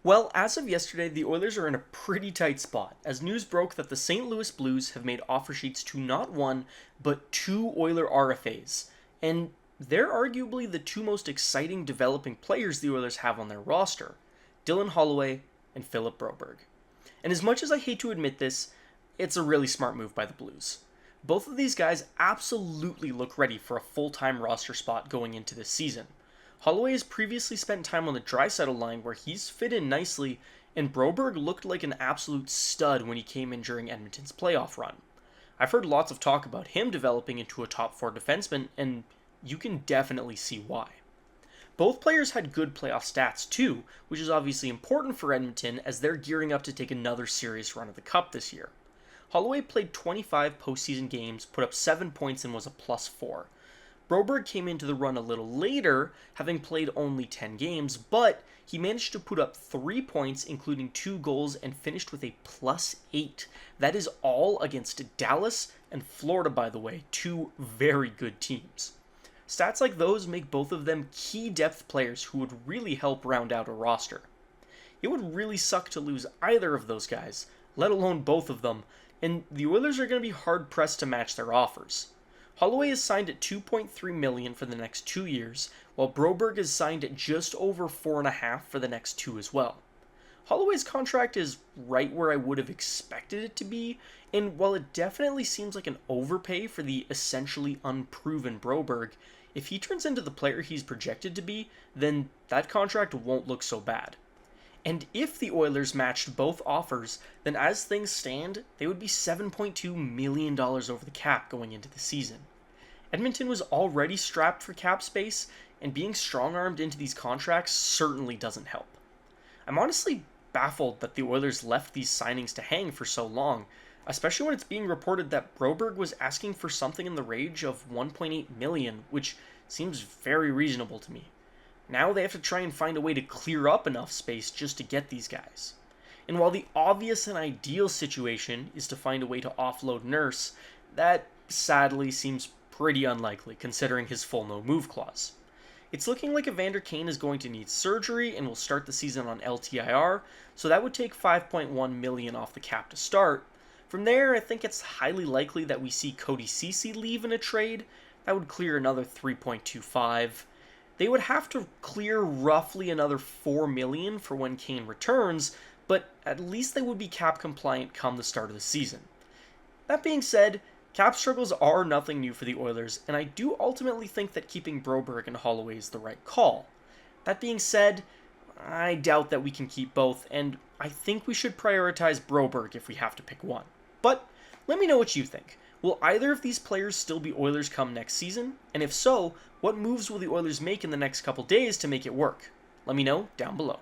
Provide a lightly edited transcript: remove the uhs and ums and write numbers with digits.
Well, as of yesterday, the Oilers are in a pretty tight spot, as news broke that the St. Louis Blues have made offer sheets to not one, but two Oiler RFAs. And they're arguably the two most exciting developing players the Oilers have on their roster, Dylan Holloway and Philip Broberg. And as much as I hate to admit this, it's a really smart move by the Blues. Both of these guys absolutely look ready for a full-time roster spot going into this season. Holloway has previously spent time on the Draisaitl line where he's fit in nicely, and Broberg looked like an absolute stud when he came in during Edmonton's playoff run. I've heard lots of talk about him developing into a top 4 defenseman, and you can definitely see why. Both players had good playoff stats too, which is obviously important for Edmonton as they're gearing up to take another serious run of the Cup this year. Holloway played 25 postseason games, put up 7 points, and was a +4. Broberg came into the run a little later, having played only 10 games, but he managed to put up 3 points, including 2 goals, and finished with a +8. That is all against Dallas and Florida, by the way, two very good teams. Stats like those make both of them key depth players who would really help round out a roster. It would really suck to lose either of those guys, let alone both of them, and the Oilers are going to be hard-pressed to match their offers. Holloway is signed at $2.3 million for the next 2 years, while Broberg is signed at just over $4.5 for the next 2 as well. Holloway's contract is right where I would have expected it to be, and while it definitely seems like an overpay for the essentially unproven Broberg, if he turns into the player he's projected to be, then that contract won't look so bad. And if the Oilers matched both offers, then as things stand, they would be $7.2 million over the cap going into the season. Edmonton was already strapped for cap space, and being strong-armed into these contracts certainly doesn't help. I'm honestly baffled that the Oilers left these signings to hang for so long, especially when it's being reported that Broberg was asking for something in the range of $1.8 million, which seems very reasonable to me. Now they have to try and find a way to clear up enough space just to get these guys. And while the obvious and ideal situation is to find a way to offload Nurse, that sadly seems pretty unlikely considering his full no-move clause. It's looking like Evander Kane is going to need surgery and will start the season on LTIR, so that would take $5.1 million off the cap to start. From there, I think it's highly likely that we see Cody Ceci leave in a trade. That would clear another $3.25. They would have to clear roughly another $4 million for when Kane returns, but at least they would be cap compliant come the start of the season. That being said, cap struggles are nothing new for the Oilers, and I do ultimately think that keeping Broberg and Holloway is the right call. That being said, I doubt that we can keep both, and I think we should prioritize Broberg if we have to pick one. But let me know what you think. Will either of these players still be Oilers come next season? And if so, what moves will the Oilers make in the next couple days to make it work? Let me know down below.